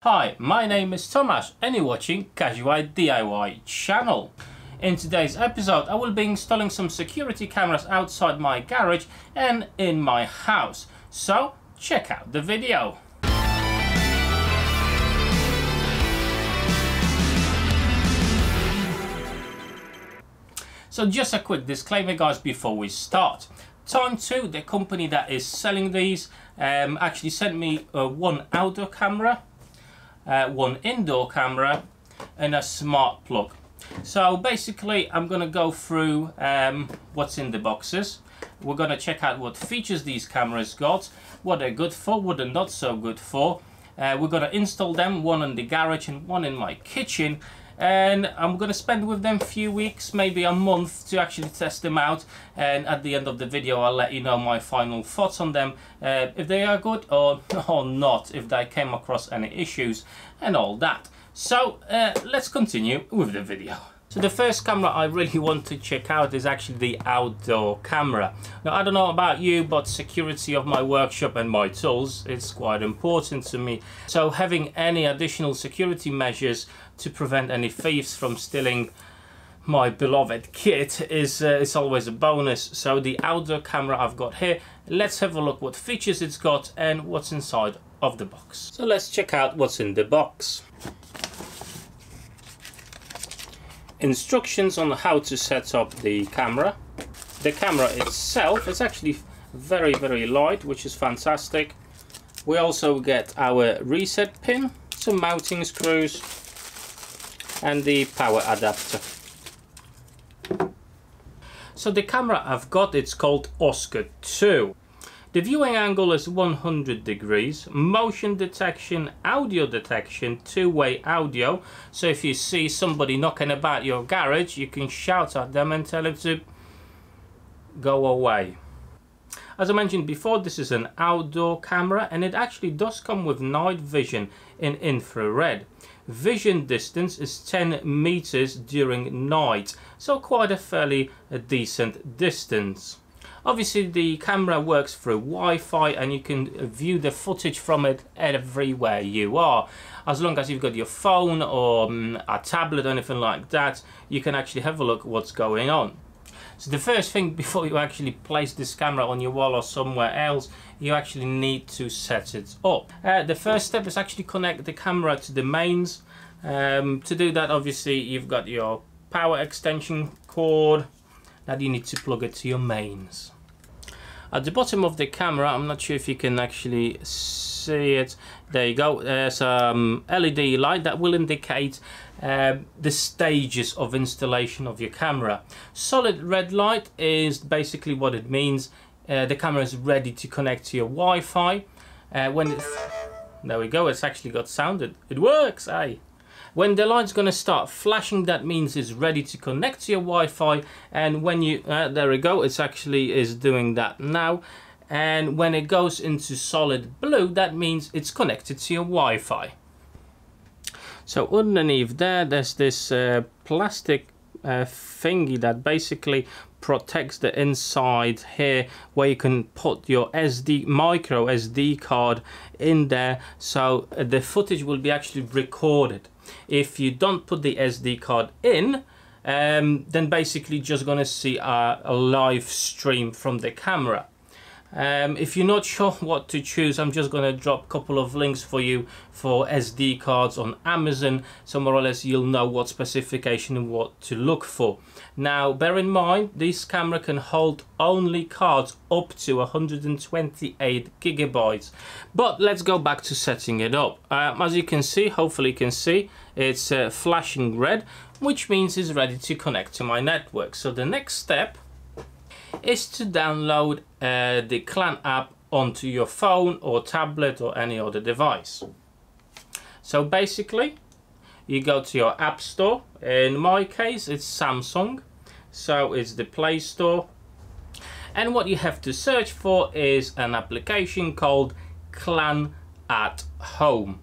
Hi, my name is Tomasz and you're watching Casual DIY channel. In today's episode I will be installing some security cameras outside my garage and in my house. So check out the video. So just a quick disclaimer guys before we start. Time2, the company that is selling these, actually sent me one outdoor camera, one indoor camera and a smart plug. So basically I'm going to go through what's in the boxes. We're going to check out what features these cameras got, what they're good for, what they're not so good for. We're going to install them, one in the garage and one in my kitchen. And I'm going to spend with them a few weeks, maybe a month, to actually test them out, and at the end of the video I'll let you know my final thoughts on them, if they are good or not, if they came across any issues and all that. So let's continue with the video. So the first camera I really want to check out is actually the outdoor camera. Now I don't know about you, but security of my workshop and my tools is quite important to me. So having any additional security measures to prevent any thieves from stealing my beloved kit is always a bonus. So the outdoor camera I've got here, let's have a look what features it's got and what's inside of the box. So let's check out what's in the box. Instructions on how to set up the camera. The camera itself is actually very light, which is fantastic. We also get our reset pin, some mounting screws and the power adapter. So the camera I've got, it's called Oscar 2. The viewing angle is 100 degrees, motion detection, audio detection, two-way audio. So if you see somebody knocking about your garage, you can shout at them and tell them to go away. As I mentioned before, this is an outdoor camera and it actually does come with night vision in infrared. Vision distance is 10 meters during night, so quite a fairly decent distance. Obviously the camera works through Wi-Fi and you can view the footage from it everywhere you are. As long as you've got your phone or a tablet or anything like that, you can actually have a look what's going on. So the first thing, before you actually place this camera on your wall or somewhere else, you actually need to set it up. The first step is actually connect the camera to the mains. To do that, obviously you've got your power extension cord that you need to plug it to your mains. At the bottom of the camera, I'm not sure if you can actually see it, there you go, there's a LED light that will indicate the stages of installation of your camera. Solid red light is basically what it means. The camera is ready to connect to your Wi-Fi. There we go, it's actually got sound, it works, eh? When the light's going to start flashing, that means it's ready to connect to your Wi-Fi, and when you there we go, it's actually is doing that now. And when it goes into solid blue, that means it's connected to your Wi-Fi. So underneath there's this plastic thingy that basically protects the inside here, where you can put your micro SD card in there, so the footage will be actually recorded. If you don't put the SD card in, then basically just gonna see a live stream from the camera. If you're not sure what to choose, I'm just gonna drop a couple of links for you for SD cards on Amazon, so more or less you'll know what specification and what to look for. Now bear in mind, this camera can hold only cards up to 128 gigabytes. But let's go back to setting it up. As you can see, hopefully you can see, it's flashing red, which means it's ready to connect to my network. So the next step is to download the Clan app onto your phone or tablet or any other device. So basically you go to your app store. In my case it's Samsung, so it's the Play Store, and what you have to search for is an application called Clan at Home.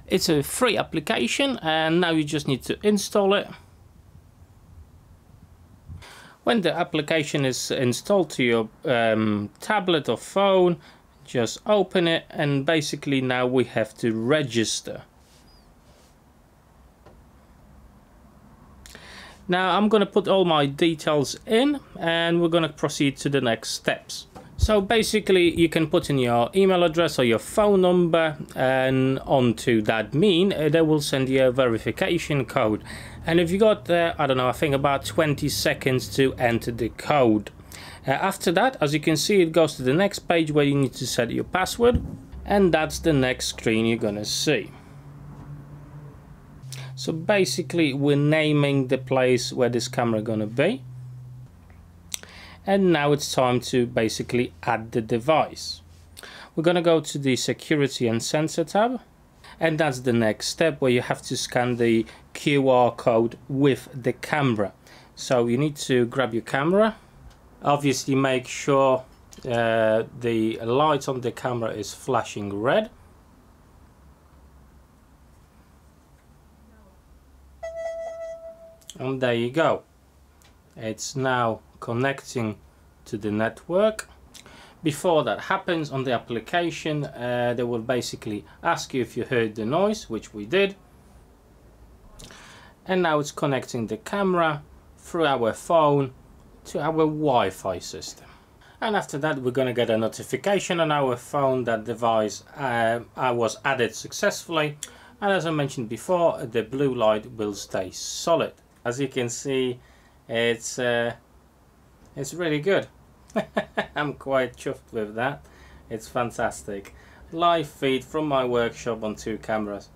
It's a free application and now you just need to install it. When the application is installed to your tablet or phone, just open it, and basically now we have to register. Now I'm going to put all my details in and we're going to proceed to the next steps. So basically you can put in your email address or your phone number, and onto that they will send you a verification code. And if you got, I don't know, I think about 20 seconds to enter the code. After that, as you can see, it goes to the next page where you need to set your password, and that's the next screen you're gonna see. So basically we're naming the place where this camera gonna be. And now it's time to basically add the device. We're going to go to the security and sensor tab, and that's the next step where you have to scan the QR code with the camera. So you need to grab your camera, obviously make sure the light on the camera is flashing red. And there you go. It's now connecting to the network. Before that happens on the application, they will basically ask you if you heard the noise, which we did. And now it's connecting the camera through our phone to our Wi-Fi system. And after that we're going to get a notification on our phone that device was added successfully. And as I mentioned before, the blue light will stay solid. As you can see, it's really good. I'm quite chuffed with that. It's fantastic. Live feed from my workshop on 2 cameras.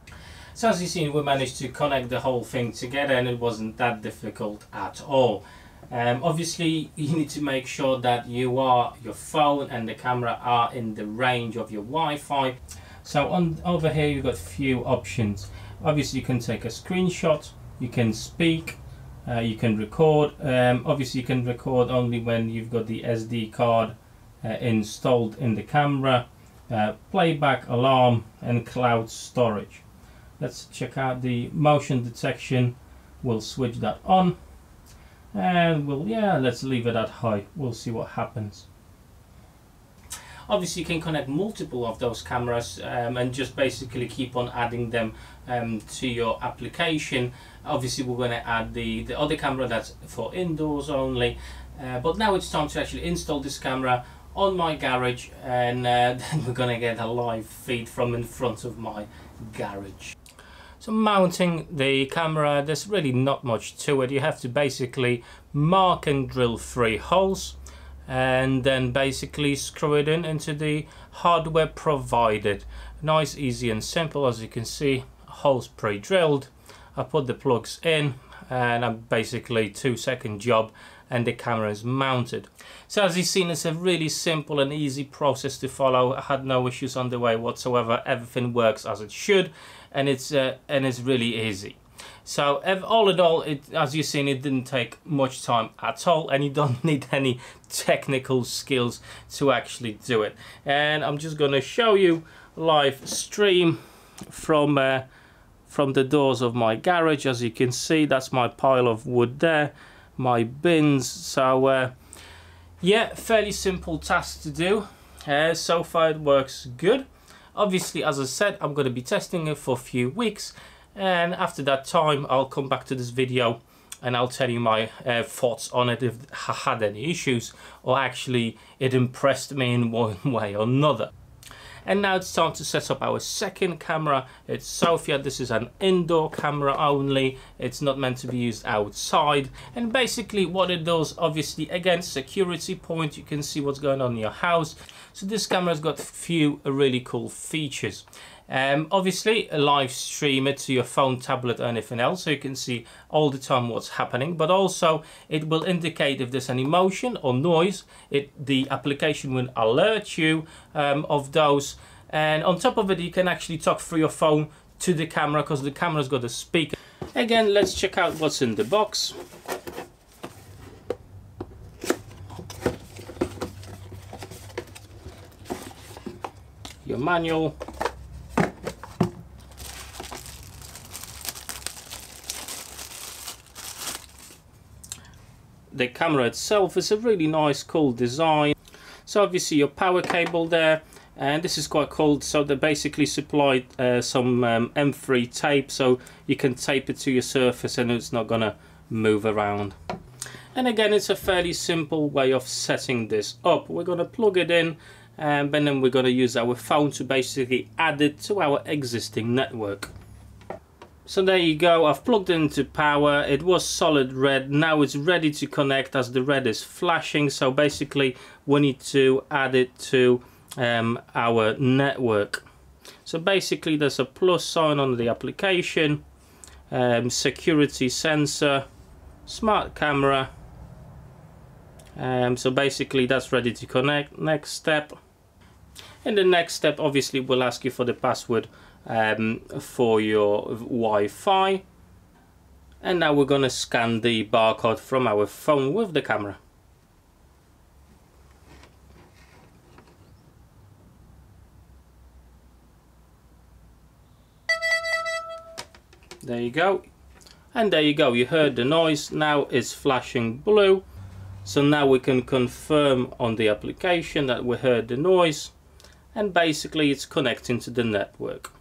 So as you've seen, we managed to connect the whole thing together, and it wasn't that difficult at all. Obviously you need to make sure that your phone and the camera are in the range of your Wi-Fi. So over here you've got a few options. Obviously you can take a screenshot, you can speak, you can record. Obviously you can record only when you've got the SD card installed in the camera, playback, alarm and cloud storage. Let's check out the motion detection. We'll switch that on, and let's leave it at high. We'll see what happens. Obviously you can connect multiple of those cameras and just basically keep on adding them to your application. Obviously we're going to add the other camera that's for indoors only, but now it's time to actually install this camera on my garage, and then we're going to get a live feed from in front of my garage. So mounting the camera, there's really not much to it. You have to basically mark and drill 3 holes, and then basically screw it into the hardware provided. Nice, easy and simple. As you can see, holes pre-drilled. I put the plugs in, and I'm basically 2-second job, and the camera is mounted. So as you've seen, it's a really simple and easy process to follow. I had no issues on the way whatsoever. Everything works as it should, and it's really easy. So all in all, as you've seen, it didn't take much time at all, and you don't need any technical skills to actually do it. And I'm just going to show you live stream from the doors of my garage. As you can see, that's my pile of wood there, my bins. So yeah, fairly simple task to do. So far it works good. Obviously, as I said, I'm going to be testing it for a few weeks, and after that time I'll come back to this video and I'll tell you my thoughts on it, if I had any issues or actually it impressed me in one way or another. And now it's time to set up our second camera. It's Sophia. This is an indoor camera only. It's not meant to be used outside. And basically what it does, obviously, again, security point. You can see what's going on in your house. So this camera's got a few really cool features. Obviously a live stream it to your phone, tablet or anything else, so you can see all the time what's happening, but also it will indicate if there's any motion or noise. The application will alert you of those, and on top of it you can actually talk through your phone to the camera because the camera's got a speaker. Again, let's check out what's in the box. Your manual, the camera itself is a really nice, cool design. So obviously your power cable there, and this is quite cool. So they basically supplied some M3 tape, so you can tape it to your surface and it's not gonna move around. And again, it's a fairly simple way of setting this up. We're going to plug it in, and then we're going to use our phone to basically add it to our existing network. So there you go, I've plugged it into power. It was solid red, now it's ready to connect as the red is flashing. So basically we need to add it to our network. So basically there's a plus sign on the application, security sensor, smart camera. So basically that's ready to connect. Next step. In the next step, obviously we'll ask you for the password for your Wi-Fi. And now we're going to scan the barcode from our phone with the camera. There you go. And there you go, you heard the noise. Now it's flashing blue. So now we can confirm on the application that we heard the noise, and basically it's connecting to the network.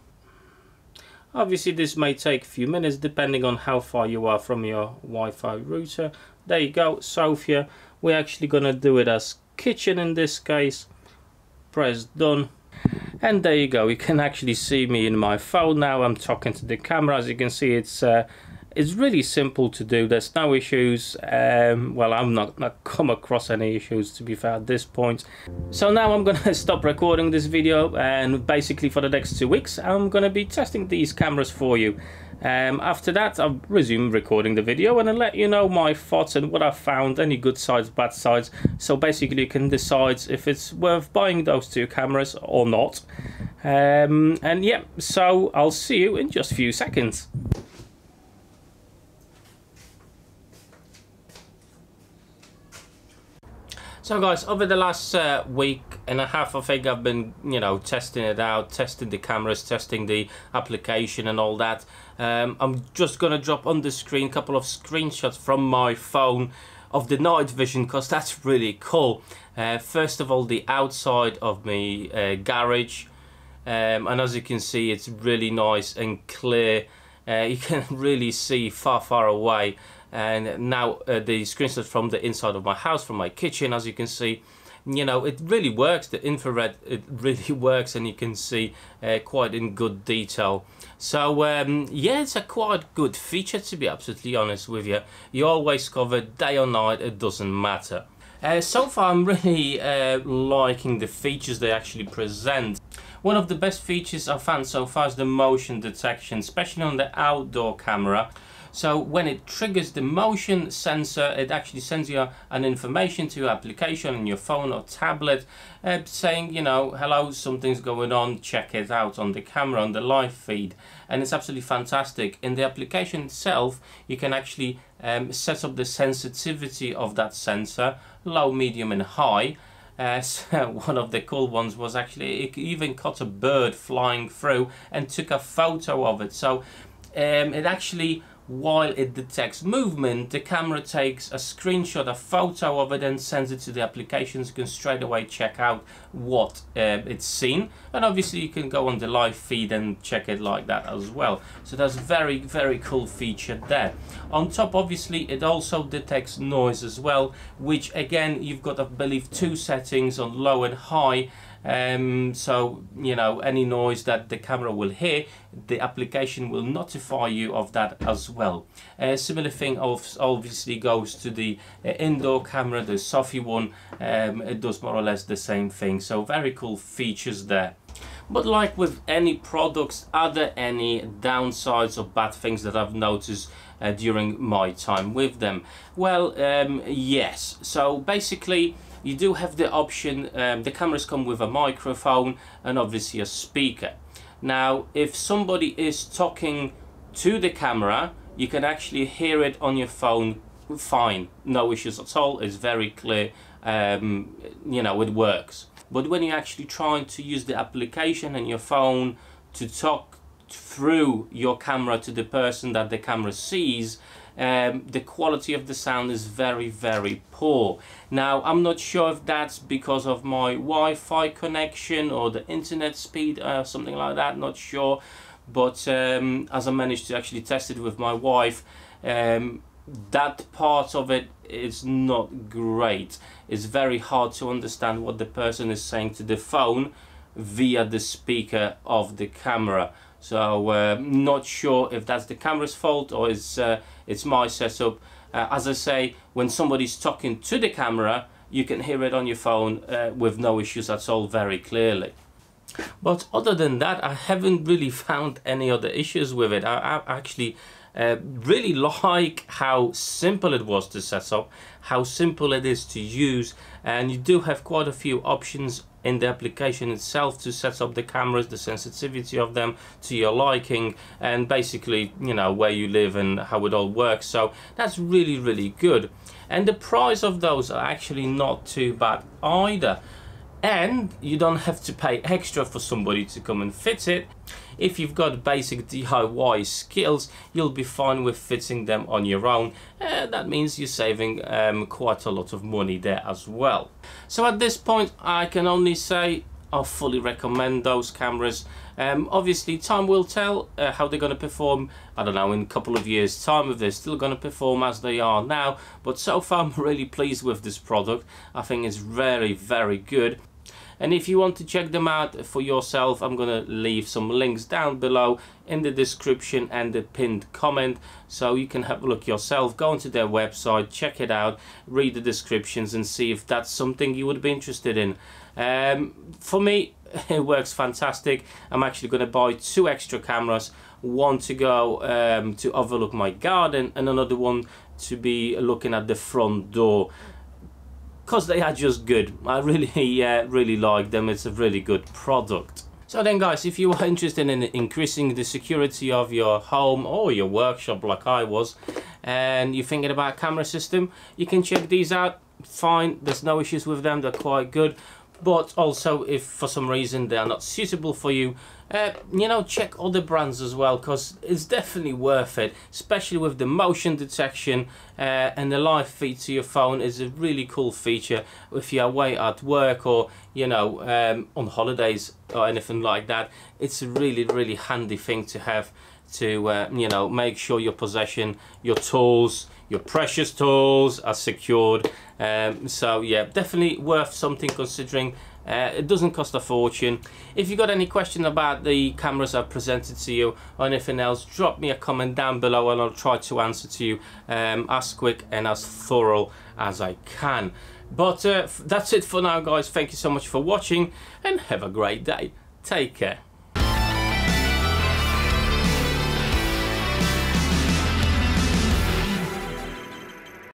Obviously this may take a few minutes depending on how far you are from your Wi-Fi router. There you go, Sophia. We're actually gonna do it as kitchen in this case. Press done. And there you go, you can actually see me in my phone now. I'm talking to the camera. As you can see, it's really simple to do. There's no issues. Well, I'm not come across any issues, to be fair, at this point. So now I'm gonna stop recording this video, and basically for the next 2 weeks I'm gonna be testing these cameras for you. After that I'll resume recording the video and I'll let you know my thoughts and what I've found, any good sides, bad sides. So basically you can decide if it's worth buying those 2 cameras or not. And yeah, so I'll see you in just a few seconds. So guys, over the last week and a half, I think I've been, testing it out, testing the cameras, testing the application and all that. I'm just gonna drop on the screen a couple of screenshots from my phone of the night vision, because that's really cool. First of all, the outside of my garage, and as you can see, it's really nice and clear. You can really see far away. And now the screenshots from the inside of my house, from my kitchen, as you can see, it really works. The infrared, it really works, and you can see quite in good detail. So yeah, it's a quite good feature, to be absolutely honest with you. You always cover day or night, it doesn't matter. So far I'm really liking the features they actually present. One of the best features I've found so far is the motion detection, especially on the outdoor camera. So when it triggers the motion sensor, it actually sends you an information to your application on your phone or tablet, saying, hello, something's going on, check it out on the camera, on the live feed. And it's absolutely fantastic. In the application itself, you can actually set up the sensitivity of that sensor, low, medium and high. So one of the cool ones was actually, it even caught a bird flying through and took a photo of it. So it actually, while it detects movement, the camera takes a screenshot, a photo of it, and sends it to the applications. You can straight away check out what it's seen, and obviously you can go on the live feed and check it like that as well. So that's very cool feature there. On top, obviously, it also detects noise as well, which again, you've got, I believe, 2 settings on low and high. So any noise that the camera will hear, the application will notify you of that as well. Similar thing obviously goes to the indoor camera, the Sophia one. It does more or less the same thing. So very cool features there. But like with any products, are there any downsides or bad things that I've noticed during my time with them? Well, yes. So basically, you do have the option, the cameras come with a microphone and obviously a speaker. Now, if somebody is talking to the camera, you can actually hear it on your phone fine, no issues at all. It's very clear, it works. But when you're actually trying to use the application and your phone to talk through your camera to the person that the camera sees, the quality of the sound is very poor. Now, I'm not sure if that's because of my Wi-Fi connection or the internet speed or something like that, not sure. But as I managed to actually test it with my wife, that part of it is not great. It's very hard to understand what the person is saying to the phone via the speaker of the camera. So not sure if that's the camera's fault or it's my setup. As I say, when somebody's talking to the camera, you can hear it on your phone with no issues at all, very clearly. But other than that, I haven't really found any other issues with it. I actually really like how simple it was to set up, how simple it is to use, and you do have quite a few options in the application itself to set up the cameras, the sensitivity of them to your liking, and basically, you know, where you live and how it all works. So that's really, really good. And the price of those are actually not too bad either. And you don't have to pay extra for somebody to come and fit it. If you've got basic DIY skills, you'll be fine with fitting them on your own. That means you're saving quite a lot of money there as well. So at this point, I can only say I fully recommend those cameras. Obviously, time will tell how they're going to perform, I don't know, in a couple of years' time, if they're still going to perform as they are now. But so far, I'm really pleased with this product. I think it's very, very good. And if you want to check them out for yourself, I'm going to leave some links down below in the description and the pinned comment, so you can have a look yourself, go onto their website, check it out, read the descriptions and see if that's something you would be interested in. For me, it works fantastic. I'm actually going to buy 2 extra cameras, one to go to overlook my garden and another one to be looking at the front door, because they are just good. I really really like them. It's a really good product. So then guys, if you are interested in increasing the security of your home or your workshop like I was, and you're thinking about a camera system, you can check these out. Fine, there's no issues with them, they're quite good. But also, if for some reason they are not suitable for you, you know, check other brands as well, because it's definitely worth it, especially with the motion detection and the live feed to your phone is a really cool feature if you're away at work or, you know, on holidays or anything like that. It's a really, really handy thing to have to, you know, make sure your possession, your tools, your precious tools are secured. So yeah, definitely worth something considering. It doesn't cost a fortune. If you got any question about the cameras I've presented to you or anything else, drop me a comment down below and I'll try to answer to you as quick and as thorough as I can. But that's it for now guys. Thank you so much for watching and have a great day. Take care.